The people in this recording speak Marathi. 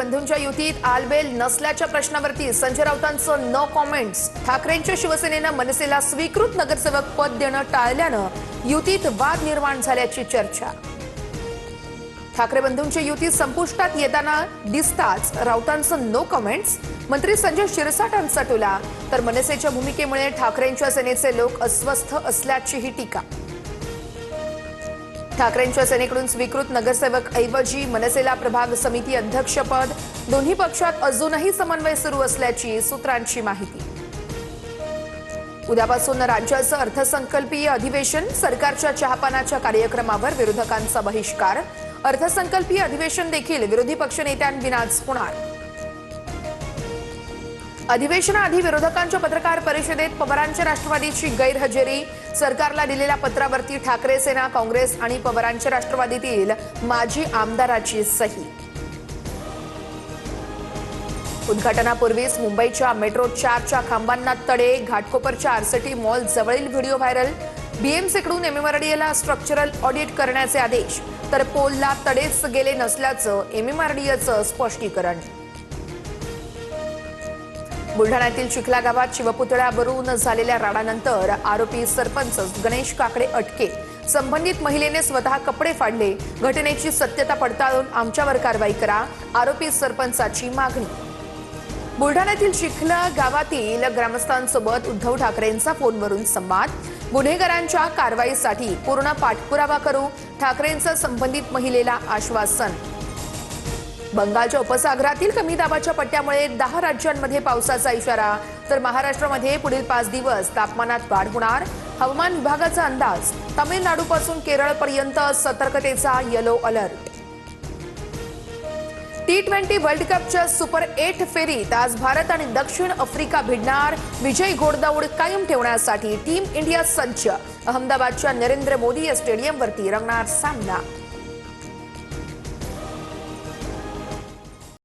बंधूंच्या युतीत आलबेल नसल्याच्या प्रश्नावरती संजय राऊतांचं नो कॉमेंट्स। ठाकरेंच्या शिवसेनेनं मनसेला स्वीकृत नगरसेवक पद देणं टाळल्यानं युतीत वाद निर्माण झाल्याची चर्चा। ठाकरे बंधूंची युती संपुष्टात येताना दिसताच राऊतांचं नो कॉमेंट्स। मंत्री संजय शिरसाटांचा टोला, तर मनसेच्या भूमिकेमुळे ठाकरेंच्या सेनेचे लोक अस्वस्थ असल्याचीही टीका। ठाकरेंच्या सेनेकडून स्वीकृत नगरसेवक ऐवजी मनसेला प्रभाग समिती अध्यक्षपद। दोन्ही पक्षात अजूनही समन्वय सुरू असल्याची सूत्रांची माहिती। उद्यापासून राज्याचं अर्थसंकल्पीय अधिवेशन। सरकारच्या चहापानाच्या कार्यक्रमावर विरोधकांचा बहिष्कार। अर्थसंकल्पीय अधिवेशन देखील विरोधी पक्षनेत्यांविनाच होणार। अधिवेशनाआधी विरोधकांच्या पत्रकार परिषदेत पवारांच्या राष्ट्रवादीची गैरहजेरी। सरकारला दिलेल्या पत्रावरती ठाकरे सेना, काँग्रेस आणि पवारांच्या राष्ट्रवादीतील माजी आमदाराची सही। उद्घाटनापूर्वीच मुंबईच्या मेट्रो 4च्या खांबांना तडे। घाटकोपरच्या आरसीटी मॉल जवळील व्हिडिओ व्हायरल। बीएमसीकडून एमएमआरडीएला स्ट्रक्चरल ऑडिट करण्याचे आदेश, तर पोलला तडेच गेले नसल्याचं एमएमआरडीएचं स्पष्टीकरण। बुलढाण्यातील चिखला गावात शिवपुतळ्यावरून झालेल्या राडानंतर आरोपी सरपंच गणेश काकडे अटके। संबंधित महिलेने स्वतः कपडे फाडले। घटनेची सत्यता पडताळून आमच्यावर कारवाई करा, आरोपी सरपंचाची मागणी। बुलढाण्यातील चिखला गावातील ग्रामस्थांसोबत उद्धव ठाकरेंचा फोनवरून संवाद। गुन्हेगारांच्या कारवाईसाठी पूर्ण पाठपुरावा करू, ठाकरेंचं संबंधित महिलेला आश्वासन। बंगालच्या उपसागरातील कमी दाबाच्या पट्ट्यामुळे 10 राज्यांमध्ये पावसाचा इशारा, तर महाराष्ट्रामध्ये पुढील 5 दिवस तापमानात वाढ होणार। हवामान विभागाचा अंदाज, तामिळनाडूपासून केरळपर्यंत सतर्कतेचा येलो अलर्ट। T20 वर्ल्ड कपच्या सुपर 8 फेरीत आज भारत आणि दक्षिण आफ्रिका भिडणार। विजयी घोडदौड कायम ठेवण्यासाठी टीम इंडिया सज्ज। अहमदाबादच्या नरेंद्र मोदी स्टेडियमवरती रंगणार सामना।